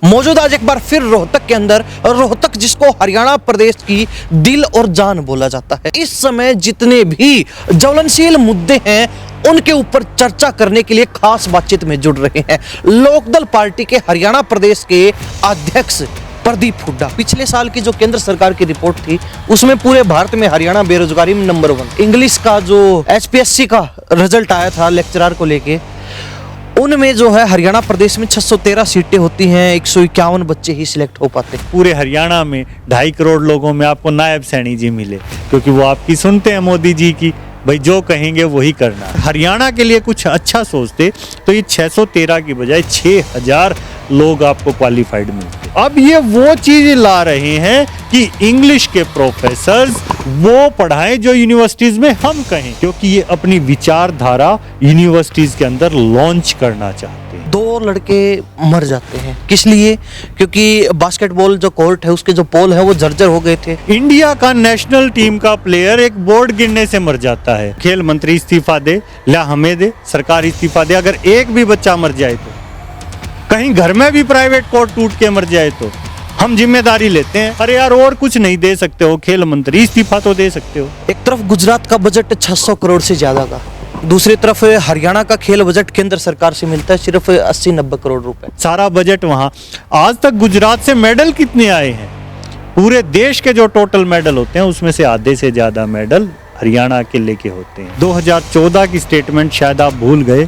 मौजूद आज एक बार फिर रोहतक के अंदर, रोहतक जिसको हरियाणा प्रदेश की दिल और जान बोला जाता है। इस समय जितने भी ज्वलनशील मुद्दे हैं उनके ऊपर चर्चा करने के लिए खास बातचीत में जुड़ रहे हैं लोकदल पार्टी के हरियाणा प्रदेश के अध्यक्ष प्रदीप हुड्डा। पिछले साल की जो केंद्र सरकार की रिपोर्ट थी उसमें पूरे भारत में हरियाणा बेरोजगारी में नंबर 1। इंग्लिश का जो HPSC का रिजल्ट आया था लेक्चरर को लेके, उनमें जो है हरियाणा प्रदेश में 613 सीटें होती हैं, 151 बच्चे ही सिलेक्ट हो पाते हैं। पूरे हरियाणा में 2.5 करोड़ लोगों में आपको नायब सैनी जी मिले, क्योंकि वो आपकी सुनते हैं मोदी जी की, भाई जो कहेंगे वही करना। हरियाणा के लिए कुछ अच्छा सोचते तो ये 613 की बजाय 6000 लोग आपको क्वालिफाइड मिलते। अब ये वो चीज ला रहे हैं कि इंग्लिश के प्रोफेसर्स वो पढ़ाएं जो यूनिवर्सिटीज में हम कहें, क्योंकि ये अपनी विचारधारा यूनिवर्सिटीज के अंदर लॉन्च करना चाहते हैं। 2 लड़के मर जाते हैं, किस लिए? क्योंकि बास्केटबॉल जो कोर्ट है उसके जो पोल है वो जर्जर हो गए थे। इंडिया का नेशनल टीम का प्लेयर एक बोर्ड गिरने से मर जाता है, खेल मंत्री इस्तीफा दे या हमें दे, सरकार इस्तीफा दे, अगर एक भी बच्चा मर जाए तो, कहीं घर में भी प्राइवेट कोर्ट टूट के मर जाए तो हम जिम्मेदारी लेते हैं। अरे यार और कुछ नहीं दे सकते हो, खेल मंत्री इस्तीफा तो दे सकते हो। एक तरफ गुजरात का बजट 600 करोड़ से ज्यादा का, दूसरी तरफ हरियाणा का खेल बजट केंद्र सरकार से मिलता है सिर्फ 80-90 करोड़ रुपए। सारा बजट वहाँ। आज तक गुजरात से मेडल कितने आए हैं? पूरे देश के जो टोटल मेडल होते हैं उसमें से आधे से ज्यादा मेडल हरियाणा के लेके होते हैं। 2014 की स्टेटमेंट शायद आप भूल गए,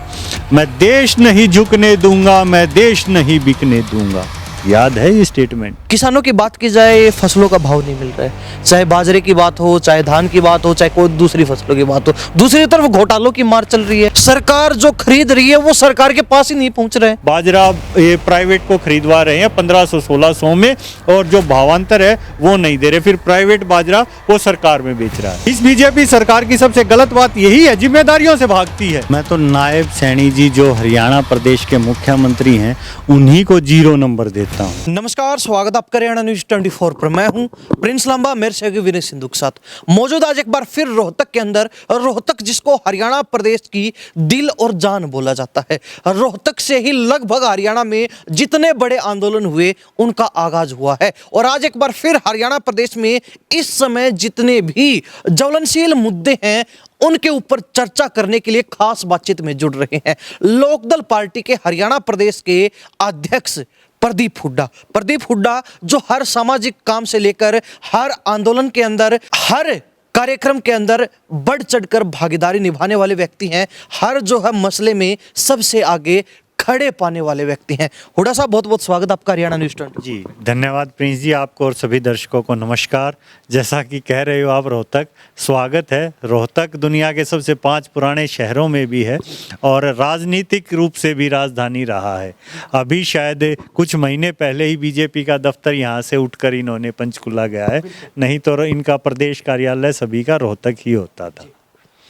मैं देश नहीं झुकने दूंगा, मैं देश नहीं बिकने दूंगा। याद है ये स्टेटमेंट? किसानों की बात की जाए, फसलों का भाव नहीं मिल रहा है, चाहे बाजरे की बात हो, चाहे धान की बात हो, चाहे कोई दूसरी फसलों की बात हो। दूसरी तरफ घोटालों की मार चल रही है, सरकार जो खरीद रही है वो सरकार के पास ही नहीं पहुंच रहे। बाजरा ये प्राइवेट को खरीदवा रहे हैं 1500-1600 में, और जो भावांतर है वो नहीं दे रहे, फिर प्राइवेट बाजरा वो सरकार में बेच रहा है। इस बीजेपी सरकार की सबसे गलत बात यही है, जिम्मेदारियों से भागती है। मैं तो नायब सैनी जी जो हरियाणा प्रदेश के मुख्यमंत्री हैं उन्हीं को 0 नंबर देता हूं। नमस्कार, स्वागत आपका हरियाणा न्यूज 24 पर। मैं हूं प्रिंस लांबा, मेरे सहयोगी विनय सिंधु के साथ। मौजूद आज एक बार फिर रोहतक के अंदर, रोहतक जिसको हरियाणा प्रदेश की दिल और जान बोला जाता है। रोहतक से ही लगभग हरियाणा में जितने बड़े आंदोलन हुए उनका आगाज हुआ है, और आज एक बार फिर हरियाणा प्रदेश में इस समय जितने भी ज्वलनशील मुद्दे हैं उनके ऊपर चर्चा करने के लिए खास बातचीत में जुड़ रहे हैं लोकदल पार्टी के हरियाणा प्रदेश के अध्यक्ष प्रदीप हुड्डा। प्रदीप हुड्डा जो हर सामाजिक काम से लेकर हर आंदोलन के अंदर, हर कार्यक्रम के अंदर बढ़ चढ़कर भागीदारी निभाने वाले व्यक्ति हैं, हर जो है मसले में सबसे आगे खड़े पाने वाले व्यक्ति हैं। हुड्डा साहब, बहुत बहुत स्वागत आपका हरियाणा न्यूज 24। जी धन्यवाद प्रिंस जी, आपको और सभी दर्शकों को नमस्कार। जैसा कि कह रहे हो आप, रोहतक स्वागत है। रोहतक दुनिया के सबसे 5 पुराने शहरों में भी है और राजनीतिक रूप से भी राजधानी रहा है। अभी शायद कुछ महीने पहले ही बीजेपी का दफ्तर यहाँ से उठकर इन्होंने पंचकुला गया है, नहीं तो इनका प्रदेश कार्यालय सभी का रोहतक ही होता था।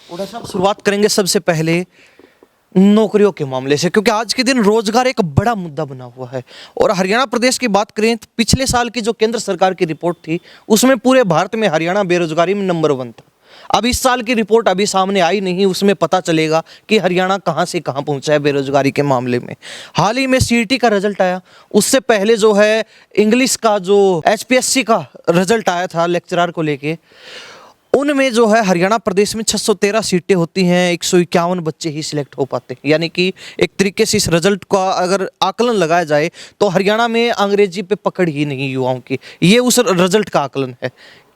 हुड्डा साहब, शुरुआत करेंगे सबसे पहले नौकरियों के मामले से, क्योंकि आज के दिन रोजगार एक बड़ा मुद्दा बना हुआ है। और हरियाणा प्रदेश की बात करें तो पिछले साल की जो केंद्र सरकार की रिपोर्ट थी उसमें पूरे भारत में हरियाणा बेरोजगारी में नंबर 1 था। अब इस साल की रिपोर्ट अभी सामने आई नहीं, उसमें पता चलेगा कि हरियाणा कहां से कहां पहुंचा है बेरोजगारी के मामले में। हाल ही में CET का रिजल्ट आया, उससे पहले जो है इंग्लिश का जो HPSC का रिजल्ट आया था लेक्चरर को लेके, उनमें जो है हरियाणा प्रदेश में 613 सीटें होती हैं, 151 बच्चे ही सिलेक्ट हो पाते हैं। यानी कि एक तरीके से इस रिजल्ट का अगर आकलन लगाया जाए तो हरियाणा में अंग्रेजी पे पकड़ ही नहीं युवाओं की, ये उस रिजल्ट का आकलन है।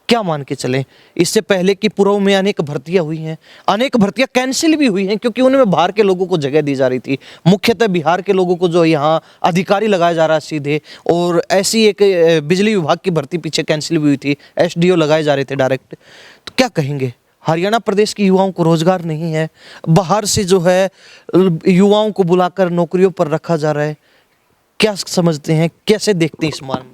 क्या मान के चलें, इससे पहले कि पूर्व में अनेक भर्तियां हुई हैं, अनेक भर्तियां कैंसिल भी हुई हैं क्योंकि उनमें बाहर के लोगों को जगह दी जा रही थी, मुख्यतः बिहार के लोगों को जो यहाँ अधिकारी लगाया जा रहा है सीधे। और ऐसी एक बिजली विभाग की भर्ती पीछे कैंसिल भी हुई थी, SDO लगाए जा रहे थे डायरेक्ट। तो क्या कहेंगे, हरियाणा प्रदेश के युवाओं को रोजगार नहीं है, बाहर से जो है युवाओं को बुलाकर नौकरियों पर रखा जा रहा है, क्या समझते हैं, कैसे देखते हैं इस मामले?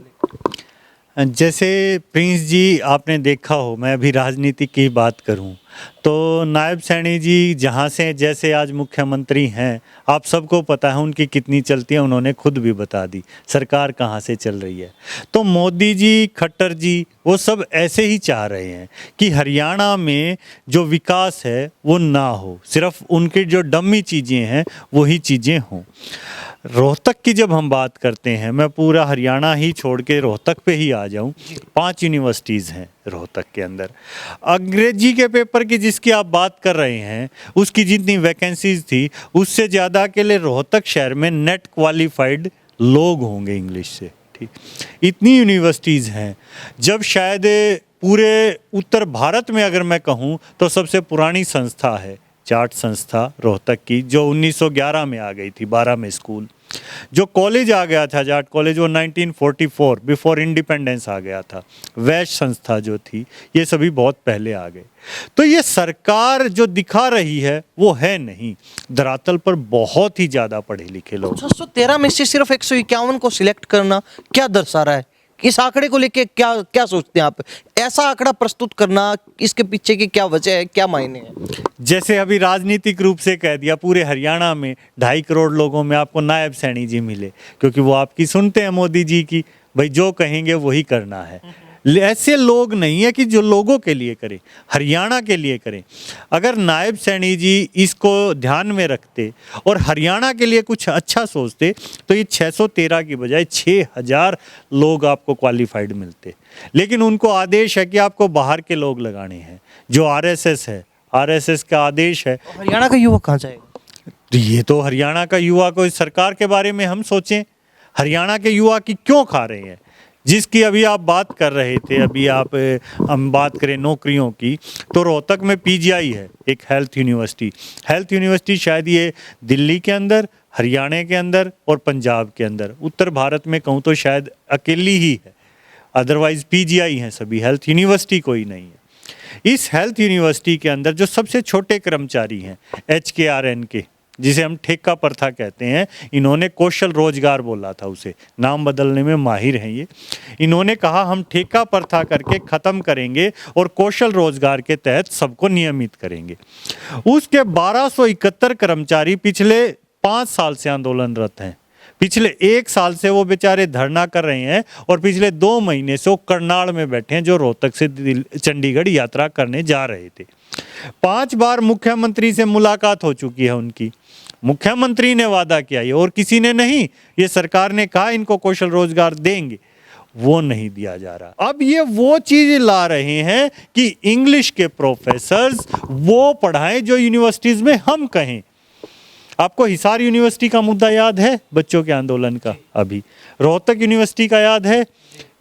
जैसे प्रिंस जी आपने देखा हो, मैं अभी राजनीति की बात करूं तो नायब सैनी जी जहां से जैसे आज मुख्यमंत्री हैं, आप सबको पता है उनकी कितनी चलती है, उन्होंने खुद भी बता दी सरकार कहां से चल रही है। तो मोदी जी, खट्टर जी, वो सब ऐसे ही चाह रहे हैं कि हरियाणा में जो विकास है वो ना हो, सिर्फ उनकी जो डम्मी चीज़ें हैं वही चीज़ें हों। रोहतक की जब हम बात करते हैं, मैं पूरा हरियाणा ही छोड़ के रोहतक पे ही आ जाऊं, 5 यूनिवर्सिटीज़ हैं रोहतक के अंदर। अंग्रेजी के पेपर की जिसकी आप बात कर रहे हैं, उसकी जितनी वैकेंसीज थी उससे ज़्यादा के लिए रोहतक शहर में नेट क्वालिफाइड लोग होंगे इंग्लिश से। ठीक, इतनी यूनिवर्सिटीज़ हैं। जब शायद पूरे उत्तर भारत में अगर मैं कहूँ तो सबसे पुरानी संस्था है जाट संस्था रोहतक की, जो 1911 में आ गई थी, 12 में स्कूल। जो कॉलेज आ गया था जाट कॉलेज, वो 1944 बिफोर इंडिपेंडेंस आ गया था। वैश्य संस्था जो थी, ये सभी बहुत पहले आ गए। तो ये सरकार जो दिखा रही है वो है नहीं, धरातल पर बहुत ही ज़्यादा पढ़े लिखे लोग। 613 में से सिर्फ 151 को सिलेक्ट करना क्या दर्शा रहा है? इस आंकड़े को लेके क्या क्या सोचते हैं आप? ऐसा आंकड़ा प्रस्तुत करना, इसके पीछे की क्या वजह है, क्या मायने हैं? जैसे अभी राजनीतिक रूप से कह दिया, पूरे हरियाणा में 2.5 करोड़ लोगों में आपको नायब सैनी जी मिले, क्योंकि वो आपकी सुनते हैं मोदी जी की, भाई जो कहेंगे वही करना है। ऐसे लोग नहीं है कि जो लोगों के लिए करें, हरियाणा के लिए करें। अगर नायब सैनी जी इसको ध्यान में रखते और हरियाणा के लिए कुछ अच्छा सोचते तो ये 613 की बजाय 6000 लोग आपको क्वालिफाइड मिलते। लेकिन उनको आदेश है कि आपको बाहर के लोग लगाने हैं, जो आरएसएस है, आरएसएस का आदेश है। हरियाणा का युवा कहाँ जाएगा? तो ये तो हरियाणा का युवा को, इस सरकार के बारे में हम सोचें, हरियाणा के युवा की क्यों खा रहे हैं? जिसकी अभी आप बात कर रहे थे, अभी हम बात करें नौकरियों की, तो रोहतक में पीजीआई है, एक हेल्थ यूनिवर्सिटी। हेल्थ यूनिवर्सिटी शायद ये दिल्ली के अंदर, हरियाणा के अंदर और पंजाब के अंदर, उत्तर भारत में कहूँ तो शायद अकेली ही है। अदरवाइज पीजीआई हैं सभी, हेल्थ यूनिवर्सिटी कोई नहीं है। इस हेल्थ यूनिवर्सिटी के अंदर जो सबसे छोटे कर्मचारी हैं, HKRN के, जिसे हम ठेका प्रथा कहते हैं, इन्होंने कौशल रोजगार बोला था, उसे नाम बदलने में माहिर हैं ये। इन्होंने कहा हम ठेका प्रथा करके ख़त्म करेंगे और कौशल रोजगार के तहत सबको नियमित करेंगे। उसके 1271 कर्मचारी पिछले 5 साल से आंदोलनरत हैं। पिछले 1 साल से वो बेचारे धरना कर रहे हैं और पिछले 2 महीने से वो करनाल में बैठे हैं, जो रोहतक से चंडीगढ़ यात्रा करने जा रहे थे। 5 बार मुख्यमंत्री से मुलाकात हो चुकी है उनकी। मुख्यमंत्री ने वादा किया ये, और किसी ने नहीं। ये सरकार ने कहा इनको कौशल रोजगार देंगे, वो नहीं दिया जा रहा। अब ये वो चीज ला रहे हैं कि इंग्लिश के प्रोफेसर्स वो पढ़ाएं जो यूनिवर्सिटीज में हम कहें। आपको हिसार यूनिवर्सिटी का मुद्दा याद है, बच्चों के आंदोलन का? अभी रोहतक यूनिवर्सिटी का याद है?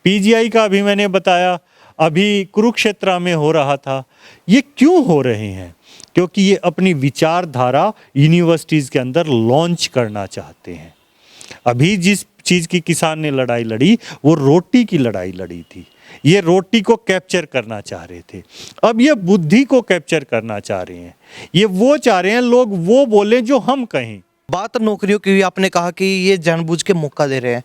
पीजीआई का अभी मैंने बताया, अभी कुरुक्षेत्र में हो रहा था। ये क्यों हो रहे हैं? क्योंकि ये अपनी विचारधारा यूनिवर्सिटीज़ के अंदर लॉन्च करना चाहते हैं। अभी जिस चीज़ की किसान ने लड़ाई लड़ी, वो रोटी की लड़ाई लड़ी थी। ये रोटी को कैप्चर करना चाह रहे थे, अब ये बुद्धि को कैप्चर करना चाह रहे हैं। ये वो चाह रहे हैं लोग वो बोले जो हम कहें। बात नौकरियों की भी आपने कहा कि ये जानबूझ के मौका दे रहे हैं।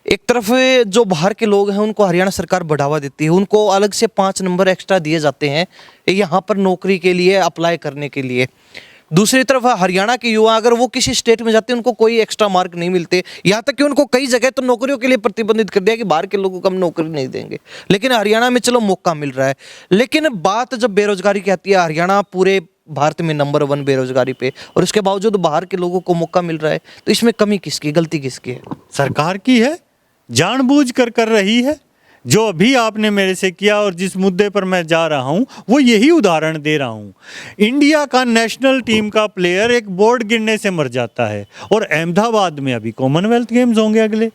एक तरफ जो बाहर के लोग हैं उनको हरियाणा सरकार बढ़ावा देती है, उनको अलग से 5 नंबर एक्स्ट्रा दिए जाते हैं यहाँ पर नौकरी के लिए अप्लाई करने के लिए। दूसरी तरफ हरियाणा के युवा अगर वो किसी स्टेट में जाते हैं उनको कोई एक्स्ट्रा मार्क नहीं मिलते। यहाँ तक कि उनको कई जगह तो नौकरियों के लिए प्रतिबंधित कर दिया कि बाहर के लोगों को हम नौकरी नहीं देंगे। लेकिन हरियाणा में चलो मौका मिल रहा है। लेकिन बात जब बेरोजगारी की आती है, हरियाणा पूरे भारत में नंबर 1 बेरोजगारी पे, और उसके बावजूद बाहर के लोगों को मौका मिल रहा है, तो इसमें कमी किसकी, गलती किसकी है? सरकार की है, जानबूझ कर रही है। जो अभी आपने मेरे से किया और जिस मुद्दे पर मैं जा रहा हूं, वो यही उदाहरण दे रहा हूं। इंडिया का नेशनल टीम का प्लेयर एक बोर्ड गिरने से मर जाता है, और अहमदाबाद में अभी कॉमनवेल्थ गेम्स होंगे अगले,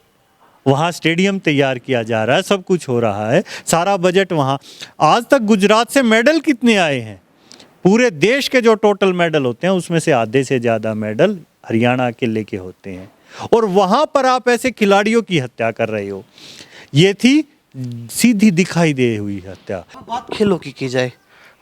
वहाँ स्टेडियम तैयार किया जा रहा है, सब कुछ हो रहा है, सारा बजट वहाँ। आज तक गुजरात से मेडल कितने आए हैं? पूरे देश के जो टोटल मेडल होते हैं उसमें से आधे से ज़्यादा मेडल हरियाणा के लेके होते हैं, और वहाँ पर आप ऐसे खिलाड़ियों की हत्या कर रहे हो। ये थी सीधी दिखाई दे हुई हत्या। बात खेलों की जाए,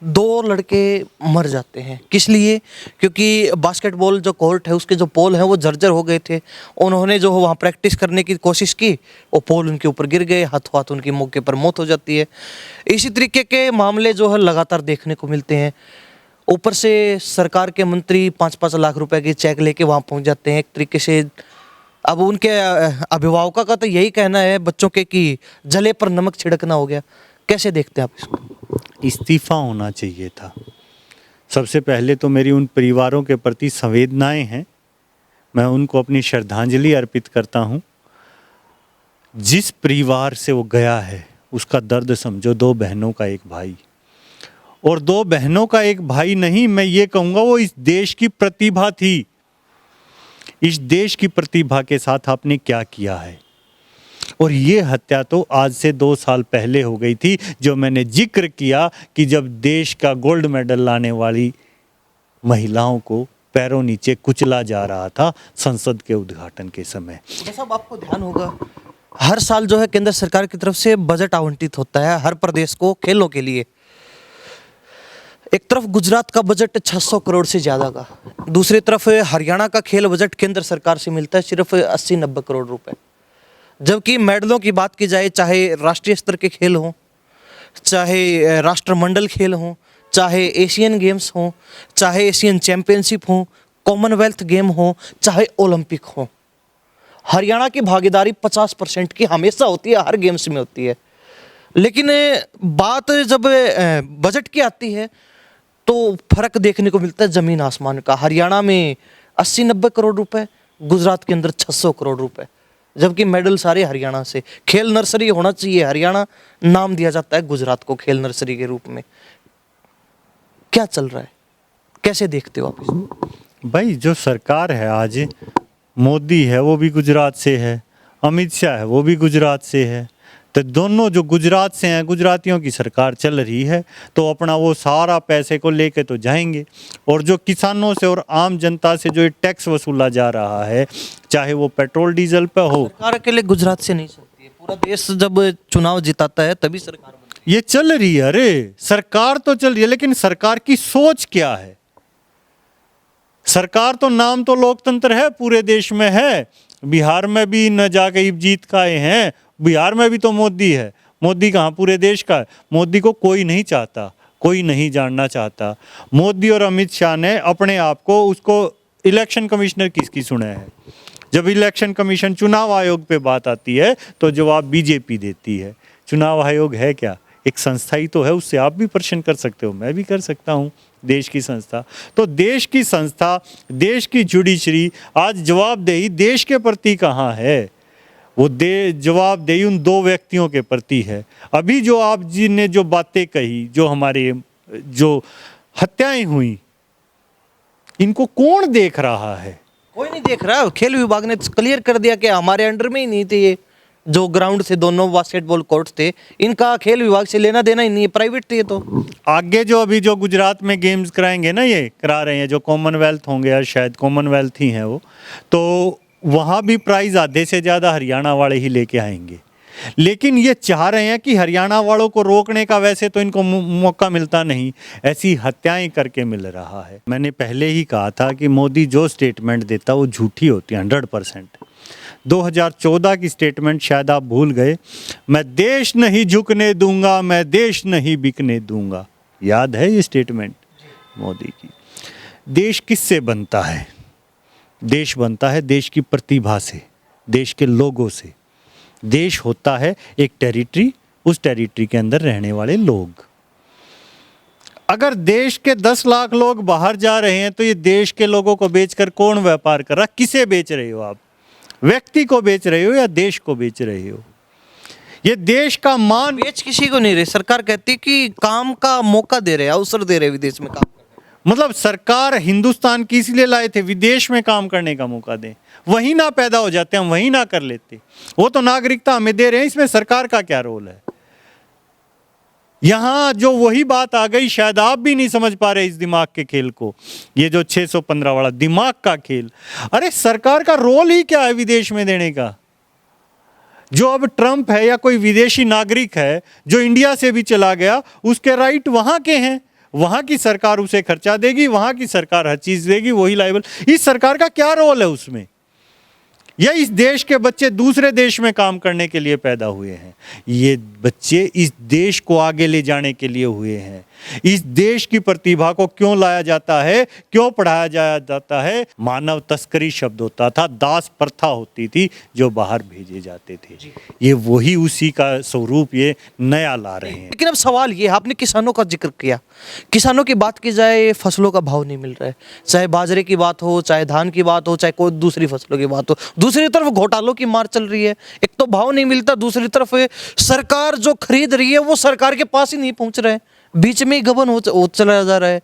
2 लड़के मर जाते हैं, किस लिए? क्योंकि बास्केटबॉल जो कोर्ट है उसके जो पोल हैं वो जर्जर हो गए थे। उन्होंने जो वहाँ प्रैक्टिस करने की कोशिश की, वो पोल उनके ऊपर गिर गए, हाथों हाथ उनकी मौके पर मौत हो जाती है। इसी तरीके के मामले जो है लगातार देखने को मिलते हैं। ऊपर से सरकार के मंत्री 5-5 लाख रुपए के चेक लेके वहाँ पहुँच जाते हैं। एक तरीके से अब उनके अभिभावकों का तो यही कहना है बच्चों के कि जले पर नमक छिड़कना हो गया। कैसे देखते हैं आप इसको? इस्तीफा होना चाहिए था। सबसे पहले तो मेरी उन परिवारों के प्रति संवेदनाएं हैं। मैं उनको अपनी श्रद्धांजलि अर्पित करता हूँ। जिस परिवार से वो गया है उसका दर्द समझो, 2 बहनों का एक भाई, और 2 बहनों का एक भाई नहीं, मैं ये कहूँगा वो इस देश की प्रतिभा थी। इस देश की प्रतिभा के साथ आपने क्या किया है? और ये हत्या तो आज से 2 साल पहले हो गई थी, जो मैंने जिक्र किया कि जब देश का गोल्ड मेडल लाने वाली महिलाओं को पैरों नीचे कुचला जा रहा था संसद के उद्घाटन के समय। साहब आपको ध्यान होगा, हर साल जो है केंद्र सरकार की तरफ से बजट आवंटित होता है हर प्रदेश को खेलों के लिए। एक तरफ गुजरात का बजट 600 करोड़ से ज्यादा का, दूसरी तरफ हरियाणा का खेल बजट केंद्र सरकार से मिलता है सिर्फ 80-90 करोड़ रुपए। जबकि मेडलों की बात की जाए, चाहे राष्ट्रीय स्तर के खेल हों, चाहे राष्ट्रमंडल खेल हों, चाहे एशियन गेम्स हों, चाहे एशियन चैंपियनशिप हों, कॉमनवेल्थ गेम हों, चाहे ओलंपिक हों, हरियाणा की भागीदारी 50% की हमेशा होती है, हर गेम्स में होती है। लेकिन बात जब बजट की आती है तो फर्क देखने को मिलता है ज़मीन आसमान का। हरियाणा में 80-90 करोड़ रुपए, गुजरात के अंदर 600 करोड़ रुपए, जबकि मेडल सारे हरियाणा से। खेल नर्सरी होना चाहिए हरियाणा, नाम दिया जाता है गुजरात को खेल नर्सरी के रूप में। क्या चल रहा है, कैसे देखते हो आप इसको? भाई जो सरकार है आज, मोदी है वो भी गुजरात से है, अमित शाह है वो भी गुजरात से है, तो दोनों जो गुजरात से हैं, गुजरातियों की सरकार चल रही है, तो अपना वो सारा पैसे को लेके तो जाएंगे। और जो किसानों से और आम जनता से जो ये टैक्स वसूला जा रहा है, चाहे वो पेट्रोल डीजल पे हो, सरकार अकेले गुजरात से नहीं चलती है, पूरा देश जब चुनाव जिताता है तभी सरकार बनती है। ये चल रही है। अरे सरकार तो चल रही है, लेकिन सरकार की सोच क्या है? सरकार तो नाम तो लोकतंत्र है, पूरे देश में है, बिहार में भी न जाके जीत का आए हैं, बिहार में भी तो मोदी है। मोदी कहाँ, पूरे देश का है। मोदी को कोई नहीं चाहता, कोई नहीं जानना चाहता। मोदी और अमित शाह ने अपने आप को, उसको इलेक्शन कमिश्नर किसकी सुने हैं? जब इलेक्शन कमीशन, चुनाव आयोग पे बात आती है तो जवाब बीजेपी देती है। चुनाव आयोग है क्या? एक संस्था ही तो है, उससे आप भी प्रश्न कर सकते हो, मैं भी कर सकता हूँ, देश की संस्था। तो देश की संस्था, देश की जुडिशरी आज जवाबदेही देश के प्रति कहाँ है? वो जवाबदेही उन 2 व्यक्तियों के प्रति है। अभी जो आप जी ने जो बातें कही, जो हमारे जो हत्याएं हुई, इनको कौन देख रहा है? कोई नहीं देख रहा। खेल विभाग ने क्लियर कर दिया कि हमारे अंडर में ही नहीं थे ये जो ग्राउंड थे, दोनों बास्केटबॉल कोर्ट थे, इनका खेल विभाग से लेना देना ही नहीं है, प्राइवेट थे ये तो। आगे जो अभी जो गुजरात में गेम्स कराएंगे ना, ये करा रहे हैं, जो कॉमनवेल्थ होंगे, या शायद कॉमनवेल्थ ही हैं वो, तो वहाँ भी प्राइज आधे से ज़्यादा हरियाणा वाले ही लेके आएंगे। लेकिन ये चाह रहे हैं कि हरियाणा वालों को रोकने का, वैसे तो इनको मौका मिलता नहीं, ऐसी हत्याएं करके मिल रहा है। मैंने पहले ही कहा था कि मोदी जो स्टेटमेंट देता वो झूठी होती है 100%। 2014 की स्टेटमेंट शायद आप भूल गए, मैं देश नहीं झुकने दूंगा, मैं देश नहीं बिकने दूंगा। याद है ये स्टेटमेंट मोदी की? देश किससे बनता है? देश बनता है देश की प्रतिभा से, देश के लोगों से। देश होता है एक टेरिटरी, उस टेरिटरी के अंदर रहने वाले लोग। अगर देश के 10 लाख लोग बाहर जा रहे हैं तो ये देश के लोगों को बेचकर कौन व्यापार कर रहा? किसे बेच रहे हो आप? व्यक्ति को बेच रहे हो या देश को बेच रहे हो? ये देश का मान बेच किसी को नहीं रहे। सरकार कहती है कि काम का मौका दे रहे हैं, अवसर दे रहे हैं विदेश में काम करने। मतलब सरकार हिंदुस्तान की इसलिए लाए थे विदेश में काम करने का मौका दें, वहीं ना पैदा हो जाते, हम वहीं ना कर लेते। वो तो नागरिकता हमें दे रहे हैं, इसमें सरकार का क्या रोल है? यहां जो वही बात आ गई, शायद आप भी नहीं समझ पा रहे इस दिमाग के खेल को, ये जो 615 वाला दिमाग का खेल। अरे सरकार का रोल ही क्या है विदेश में देने का? जो अब ट्रंप है या कोई विदेशी नागरिक है जो इंडिया से भी चला गया, उसके राइट वहां के हैं, वहां की सरकार उसे खर्चा देगी, वहां की सरकार हर चीज देगी, वही लायबल। इस सरकार का क्या रोल है उसमें? या इस देश के बच्चे दूसरे देश में काम करने के लिए पैदा हुए हैं? ये बच्चे इस देश को आगे ले जाने के लिए हुए हैं। इस देश की प्रतिभा को क्यों लाया जाता है, क्यों पढ़ाया जाता है? मानव तस्करी शब्द होता था, दास प्रथा होती थी जो बाहर भेजे जाते थे। ये वही उसी का स्वरूप ये नया ला रहे हैं। लेकिन अब सवाल ये है, आपने किसानों का जिक्र किया, किसानों की बात की जाए, फसलों का भाव नहीं मिल रहा है, चाहे बाजरे की बात हो, चाहे धान की बात हो, चाहे कोई दूसरी फसलों की बात हो। दूसरी तरफ घोटालों की मार चल रही है, एक तो भाव नहीं मिलता, दूसरी तरफ सरकार जो खरीद रही है वो सरकार के पास ही नहीं पहुंच रहे हैं, बीच में ही गबन हो चला जा रहा है।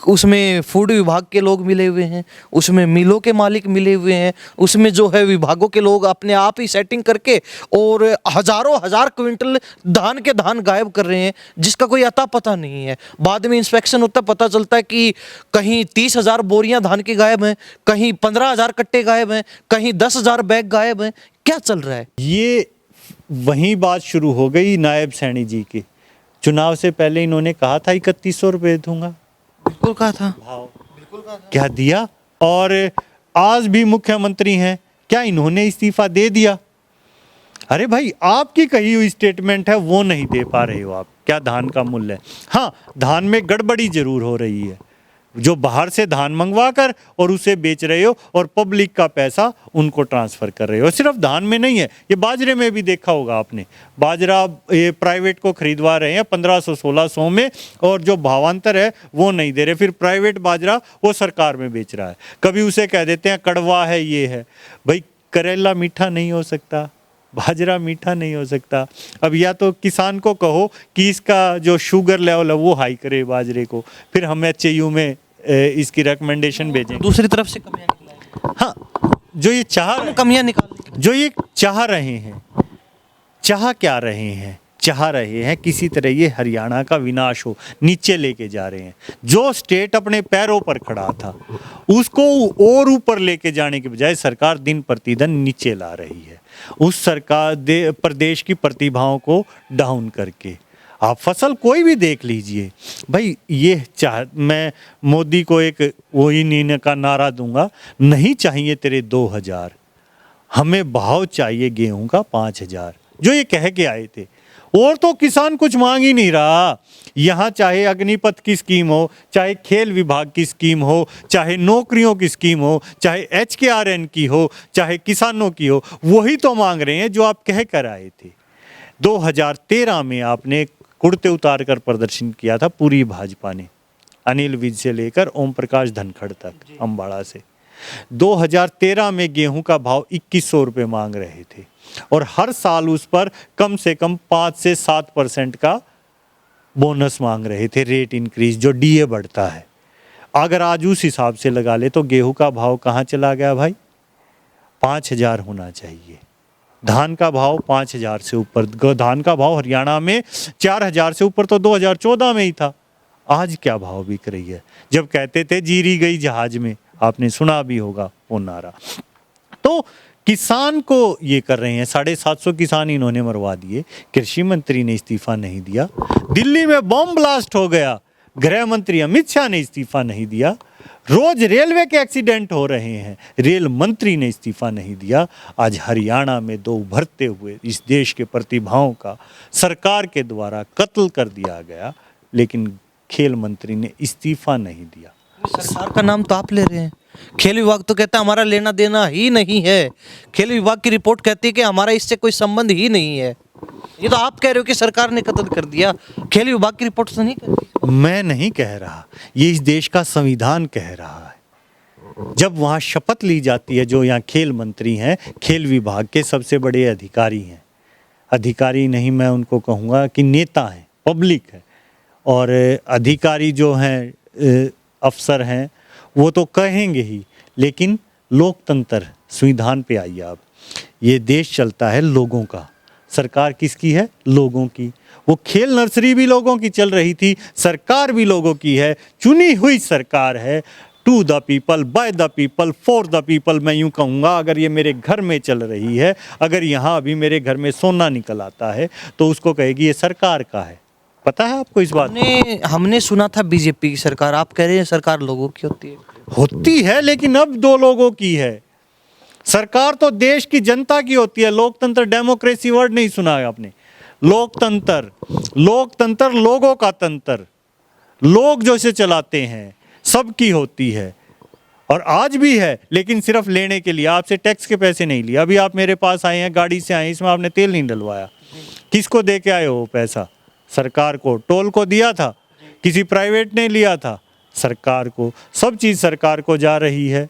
उसमें फूड विभाग के लोग मिले हुए हैं, उसमें मिलों के मालिक मिले हुए हैं, उसमें जो है विभागों के लोग अपने आप ही सेटिंग करके और हजारों हजार क्विंटल धान गायब कर रहे हैं, जिसका कोई अता पता नहीं है। बाद में इंस्पेक्शन होता पता चलता है कि कहीं 30,000 बोरियां धान की गायब हैं, कहीं 15,000 कट्टे गायब हैं, कहीं 10,000 बैग गायब हैं। क्या चल रहा है? ये वही बात शुरू हो गई नायब सैनी जी की। चुनाव से पहले इन्होंने कहा था 3100 रुपये दूंगा, बिल्कुल कहा था, बिल्कुल कहा था। क्या दिया? और आज भी मुख्यमंत्री हैं, क्या इन्होंने इस्तीफा दे दिया? अरे भाई, आपकी कही हुई स्टेटमेंट है वो नहीं दे पा रहे हो आप। क्या धान का मूल्य है? हाँ, धान में गड़बड़ी जरूर हो रही है, जो बाहर से धान मंगवा कर और उसे बेच रहे हो और पब्लिक का पैसा उनको ट्रांसफर कर रहे हो। सिर्फ धान में नहीं है, ये बाजरे में भी देखा होगा आपने। बाजरा ये प्राइवेट को खरीदवा रहे हैं 1500-1600 में, और जो भावांतर है वो नहीं दे रहे। फिर प्राइवेट बाजरा वो सरकार में बेच रहा है। कभी उसे कह देते हैं कड़वा है, ये है। भाई, करेला मीठा नहीं हो सकता, बाजरा मीठा नहीं हो सकता। अब या तो किसान को कहो कि इसका जो शुगर लेवल है वो हाई करे बाजरे को, फिर हम HAU में इसकी रिकमेंडेशन भेजेंगे। दूसरी तरफ से कमियां निकालेंगे। हाँ, जो ये कमियां निकालने, जो ये चाह रहे हैं, चाह क्या रहे हैं? चाह रहे हैं किसी तरह ये हरियाणा का विनाश हो, नीचे लेके जा रहे हैं। जो स्टेट अपने पैरों पर खड़ा था उसको और ऊपर लेके जाने के बजाय सरकार दिन प्रतिदिन नीचे ला रही है। उस सरकार प्रदेश की प्रतिभाओं को डाउन करके। आप फसल कोई भी देख लीजिए भाई, ये मैं मोदी को एक वही नीने का नारा दूंगा, नहीं चाहिए तेरे 2,000, हमें भाव चाहिए गेहूं का 5,000, जो ये कह के आए थे। और तो किसान कुछ मांग ही नहीं रहा। यहाँ चाहे अग्निपथ की स्कीम हो, चाहे खेल विभाग की स्कीम हो, चाहे नौकरियों की स्कीम हो, चाहे HKRN की हो, चाहे किसानों की हो, वही तो मांग रहे हैं जो आप कह कर आए थे। 2013 में आपने कुर्ते उतार कर प्रदर्शन किया था पूरी भाजपा ने, अनिल विज से लेकर ओम प्रकाश धनखड़ तक अम्बाड़ा से। 2013 में गेहूं का भाव 2100 रुपये मांग रहे थे और हर साल उस पर कम से कम 5 से 7% का बोनस मांग रहे थे, रेट इंक्रीज जो DA बढ़ता है। अगर आज उस हिसाब से लगा ले तो गेहूं का भाव कहाँ चला गया भाई? 5,000 होना चाहिए। धान का भाव 5,000 से ऊपर, धान का भाव हरियाणा में 4,000 से ऊपर तो 2014 में ही था। आज क्या भाव बिक रही है? जब कहते थे जीरी गई जहाज में, आपने सुना भी होगा वो नारा। तो किसान को ये कर रहे हैं, 750 किसान इन्होंने मरवा दिए। कृषि मंत्री ने इस्तीफा नहीं दिया। दिल्ली में बॉम्ब ब्लास्ट हो गया, गृह मंत्री अमित शाह ने इस्तीफा नहीं दिया। रोज रेलवे के एक्सीडेंट हो रहे हैं, रेल मंत्री ने इस्तीफा नहीं दिया। आज हरियाणा में 2 उभरते हुए इस देश के प्रतिभाओं का सरकार के द्वारा कत्ल कर दिया गया, लेकिन खेल मंत्री ने इस्तीफा नहीं दिया। सरकार का नाम तो आप ले रहे हैं। खेल विभाग तो कहता है हमारा लेना देना ही नहीं है। खेल विभाग की रिपोर्ट कहती है कि हमारा इससे कोई संबंध ही नहीं है। ये तो आप कह रहे हो कि सरकार ने कत्ल कर दिया, खेल विभाग की रिपोर्ट तो नहीं कहती। मैं नहीं कह रहा, ये इस देश का संविधान कह रहा है। जब वहाँ शपथ ली जाती है, जो यहाँ खेल मंत्री हैं, खेल विभाग के सबसे बड़े अधिकारी हैं, अधिकारी नहीं मैं उनको कहूँगा कि नेता हैं, पब्लिक है, और अधिकारी जो हैं अफसर हैं वो तो कहेंगे ही, लेकिन लोकतंत्र संविधान पे आइए आप। ये देश चलता है लोगों का, सरकार किसकी है? लोगों की। वो खेल नर्सरी भी लोगों की चल रही थी, सरकार भी लोगों की है, चुनी हुई सरकार है। To the people, by the people, for the people. मैं यूँ कहूँगा, अगर ये मेरे घर में चल रही है, अगर यहाँ अभी मेरे घर में सोना निकल आता है तो उसको कहेगी ये सरकार का है। पता है आपको इस बात? हमने सुना था बीजेपी की सरकार, आप कह रहे हैं सरकार लोगों की होती है, लेकिन अब 2 लोगों की है। सरकार तो देश की जनता की होती है। लोकतंत्र, डेमोक्रेसी वर्ड नहीं सुना है आपने? लोकतंत्र, लोकतंत्र लोगों का तंत्र। लोग जो इसे चलाते हैं सबकी होती है और आज भी है, लेकिन सिर्फ लेने के लिए। आपसे टैक्स के पैसे नहीं लिए। अभी आप मेरे पास आए हैं, गाड़ी से आए हैं, इसमें आपने तेल नहीं डलवाया। किसको दे के आए हो पैसा? सरकार को। टोल को दिया था? किसी प्राइवेट ने लिया था? सरकार को। सब चीज़ सरकार को जा रही है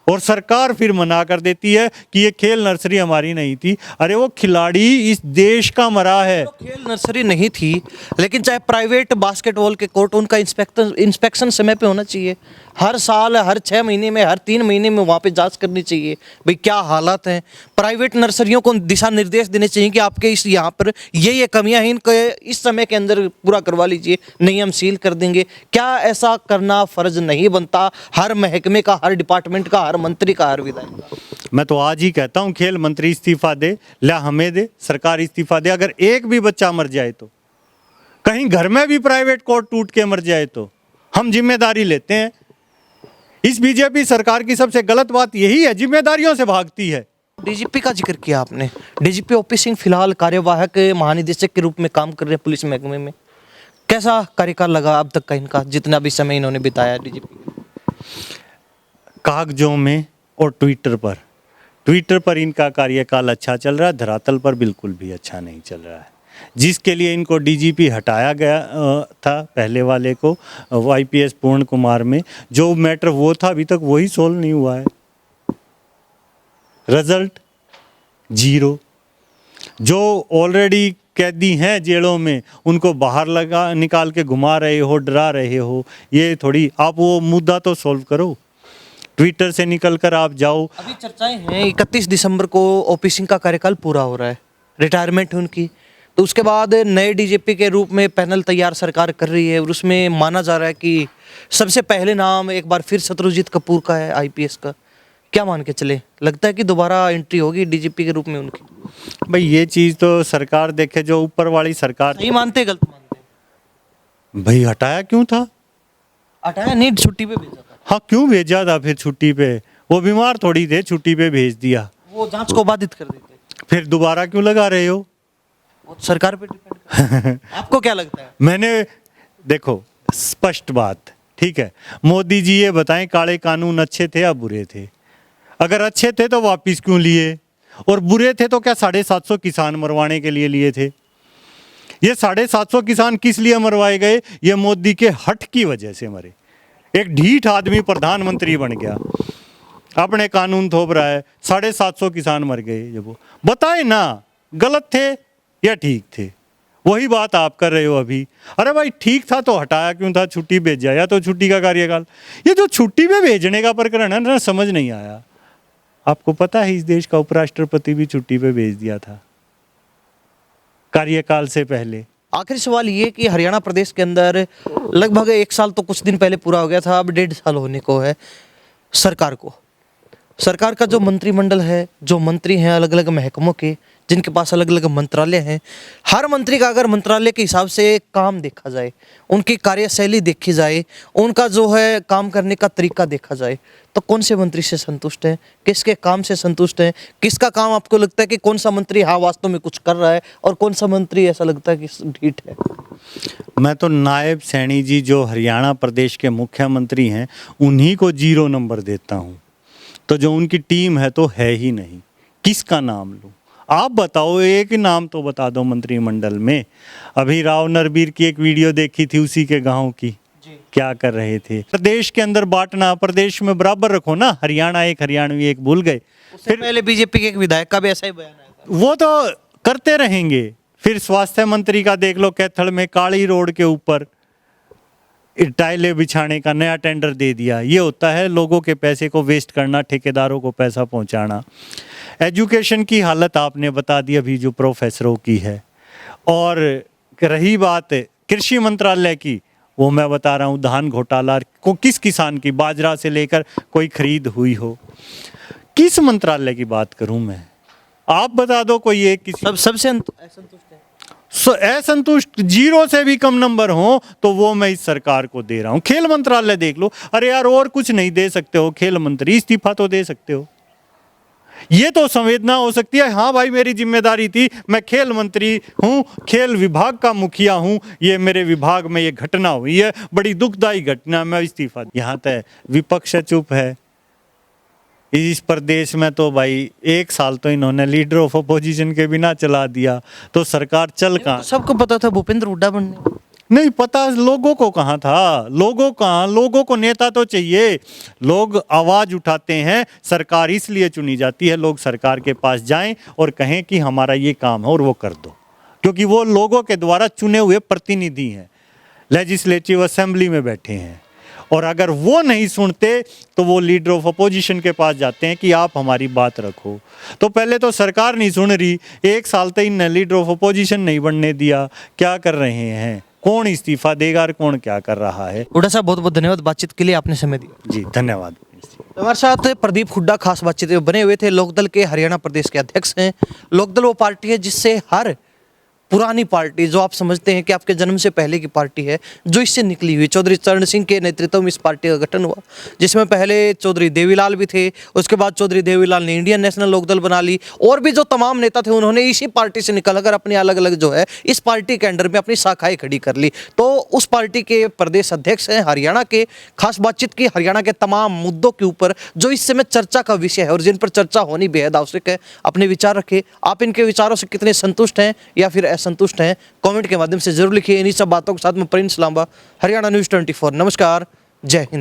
और सरकार फिर मना कर देती है कि ये खेल नर्सरी हमारी नहीं थी। अरे वो खिलाड़ी इस देश का मरा है। तो खेल नर्सरी नहीं थी, लेकिन चाहे प्राइवेट बास्केटबॉल के कोर्ट, उनका इंस्पेक्शन समय पे होना चाहिए। हर साल, हर 6 महीने में, हर 3 महीने में वहाँ पे जांच करनी चाहिए भाई क्या हालात हैं। प्राइवेट नर्सरियों को दिशा निर्देश देने चाहिए कि आपके इस यहाँ पर ये कमियां हैं, इनको इस समय के अंदर पूरा करवा लीजिए, नहीं हम सील कर देंगे। क्या ऐसा करना फर्ज नहीं बनता हर महकमे का, हर डिपार्टमेंट का, हर मंत्री का, हर विधायक का? मैं तो आज ही कहता हूँ खेल मंत्री इस्तीफा दे, ला हमें दे, सरकार इस्तीफा दे। अगर एक भी बच्चा मर जाए तो, कहीं घर में भी प्राइवेट कोर्ट टूट के मर जाए तो हम जिम्मेदारी लेते हैं। इस बीजेपी सरकार की सबसे गलत बात यही है, जिम्मेदारियों से भागती है। डीजीपी का जिक्र किया आपने। डीजीपी ओपी सिंह फिलहाल कार्यवाहक महानिदेशक के रूप में काम कर रहे हैं पुलिस महकमे में। कैसा कार्यकाल लगा अब तक का इनका, जितना भी समय इन्होंने बिताया डीजीपी? कागजों में और ट्विटर पर इनका कार्यकाल अच्छा चल रहा है, धरातल पर बिल्कुल भी अच्छा नहीं चल रहा है। जिसके लिए इनको डीजीपी हटाया गया था, पहले वाले को, आईपीएस पूर्ण कुमार में, जो मैटर वो था अभी तक वही सोल्व नहीं हुआ है। Result zero. जो ऑलरेडी कैदी हैं जेलों में, उनको बाहर निकाल के घुमा रहे हो, डरा रहे हो। ये थोड़ी, आप वो मुद्दा तो सोल्व करो। ट्विटर से निकल कर आप जाओ। अभी चर्चाएं हैं 31 दिसंबर को ओपी सिंह का कार्यकाल पूरा हो रहा है, रिटायरमेंट है उनकी। तो उसके बाद नए डीजीपी के रूप में पैनल तैयार सरकार कर रही है और उसमें माना जा रहा है कि सबसे पहले नाम एक बार फिर शत्रुजीत कपूर का है, आईपीएस का। क्या मान के चले, लगता है कि दोबारा एंट्री होगी डीजीपी के रूप में उनकी? भाई ये चीज़ तो सरकार देखे, जो ऊपर वाली सरकार। नहीं मानते, गलत मानते? भाई हटाया क्यों था? हटाया नहीं, छुट्टी पे भेजा था। हाँ, क्यों भेजा था फिर छुट्टी पे? वो बीमार थोड़ी थे, छुट्टी पे भेज दिया। वो जांच को बाधित कर देते। फिर दोबारा क्यों लगा रहे हो? वो सरकार पे डिपेंड करता है। आपको क्या लगता है? मैंने देखो, स्पष्ट बात, ठीक है। मोदी जी ये बताएं, काले कानून अच्छे थे या बुरे थे? अगर अच्छे थे तो वापिस क्यों लिए, और बुरे थे तो क्या 750 किसान मरवाने के लिए थे? ये 750 किसान किस लिए मरवाए गए? ये मोदी के हट की वजह से मरे। एक ढीठ आदमी प्रधानमंत्री बन गया, अपने कानून थोप रहा है, 750 किसान मर गए। जब वो बताए ना, गलत थे या ठीक थे? वही बात आप कर रहे हो अभी। अरे भाई ठीक था तो हटाया क्यों था? छुट्टी भेजा, या तो छुट्टी का कार्यकाल। ये जो छुट्टी में भेजने का प्रकरण है ना, समझ नहीं आया। आपको पता है इस देश का उपराष्ट्रपति भी छुट्टी पे भेज दिया था कार्यकाल से पहले। आखिरी सवाल ये कि हरियाणा प्रदेश के अंदर लगभग 1 साल तो कुछ दिन पहले पूरा हो गया था, अब 1.5 साल होने को है सरकार का जो मंत्रिमंडल है, जो मंत्री हैं अलग अलग महकमों के, जिनके पास अलग अलग मंत्रालय हैं, हर मंत्री का अगर मंत्रालय के हिसाब से काम देखा जाए, उनकी कार्यशैली देखी जाए, उनका जो है काम करने का तरीका देखा जाए, तो कौन से मंत्री से संतुष्ट हैं? किसके काम से संतुष्ट हैं? किसका काम आपको लगता है कि कौन सा मंत्री हाँ वास्तव में कुछ कर रहा है, और कौन सा मंत्री ऐसा लगता है कि ढीठ है? मैं तो नायब सैनी जी जो हरियाणा प्रदेश के मुख्यमंत्री हैं, उन्हीं को 0 नंबर देता हूँ। तो जो उनकी टीम है तो है ही नहीं। किसका नाम लूँ? आप बताओ, एक नाम तो बता दो मंत्रिमंडल में। अभी राव नरबीर की एक वीडियो देखी थी, उसी के गांव की, क्या कर रहे थे। प्रदेश के अंदर बांटना, प्रदेश में बराबर रखो ना, हरियाणा एक, हरियाणवी एक, भूल गए। फिर पहले बीजेपी के एक विधायक का भी ऐसा ही बयान आया था। वो तो करते रहेंगे। फिर स्वास्थ्य मंत्री का देख लो, कैथल में काली रोड के ऊपर टाइलें बिछाने का नया टेंडर दे दिया। ये होता है लोगों के पैसे को वेस्ट करना, ठेकेदारों को पैसा पहुंचाना। एजुकेशन की हालत आपने बता दी अभी जो प्रोफेसरों की है। और रही बात कृषि मंत्रालय की, वो मैं बता रहा हूँ, धान घोटाला को किस किसान की, बाजरा से लेकर कोई खरीद हुई हो? किस मंत्रालय की बात करूँ मैं? आप बता दो कोई एक। किसी सबसे असंतुष्ट है। असंतुष्ट 0 से भी कम नंबर हो तो वो मैं इस सरकार को दे रहा हूँ। खेल मंत्रालय देख लो। अरे यार, और कुछ नहीं दे सकते हो? खेल मंत्री इस्तीफा तो दे सकते हो। ये तो संवेदना हो सकती है, हाँ भाई मेरी जिम्मेदारी थी, मैं खेल मंत्री हूँ, खेल विभाग का मुखिया हूँ, ये मेरे विभाग में ये घटना हुई है, बड़ी दुखदायी घटना, मैं इस्तीफा। यहाँ तक विपक्ष चुप है। इस प्रदेश में तो भाई 1 साल तो इन्होंने लीडर ऑफ अपोजिशन के बिना चला दिया, तो सरकार चल कहाँ। सबको पता था भूपेंद्र हुड्डा बनने। नहीं पता, लोगों को कहाँ था, लोगों को नेता तो चाहिए। लोग आवाज उठाते हैं, सरकार इसलिए चुनी जाती है, लोग सरकार के पास जाएं और कहें कि हमारा ये काम है और वो कर दो, क्योंकि वो लोगों के द्वारा चुने हुए प्रतिनिधि हैं, लेजिस्लेटिव असेंबली में बैठे हैं। और अगर वो नहीं सुनते तो वो लीडर ऑफ अपोजिशन के पास जाते हैं कि आप हमारी बात रखो। तो पहले तो सरकार नहीं सुन रही, 1 साल तक इन्हें लीडर ऑफ अपोजिशन नहीं बनने दिया, क्या कर रहे हैं, कौन इस्तीफा देगा और कौन क्या कर रहा है। हुड्डा साहब बहुत बहुत धन्यवाद बातचीत के लिए, आपने समय दिया। जी धन्यवाद। तो हमारे साथ प्रदीप हुड्डा खास बातचीत में बने हुए थे, लोकदल के हरियाणा प्रदेश के अध्यक्ष हैं। लोकदल वो पार्टी है जिससे हर पुरानी पार्टी, जो आप समझते हैं कि आपके जन्म से पहले की पार्टी है, जो इससे निकली हुई। चौधरी चरण सिंह के नेतृत्व में इस पार्टी का गठन हुआ, जिसमें पहले चौधरी देवीलाल भी थे, उसके बाद चौधरी देवीलाल ने इंडियन नेशनल लोकदल बना ली, और भी जो तमाम नेता थे उन्होंने इसी पार्टी से निकल कर अपनी अलग अलग जो है इस पार्टी के अंडर में अपनी शाखाएं खड़ी कर ली। तो उस पार्टी के प्रदेश अध्यक्ष हैं हरियाणा के। खास बातचीत की हरियाणा के तमाम मुद्दों के ऊपर जो इस समय चर्चा का विषय है और जिन पर चर्चा होनी बेहद आवश्यक है। अपने विचार रखें, आप इनके विचारों से कितने संतुष्ट हैं या फिर असंतुष्ट हैं, कमेंट के माध्यम से जरूर लिखिए। इन्हीं सब बातों के साथ में प्रिंस लांबा, हरियाणा न्यूज़ 24। नमस्कार, जय हिंद।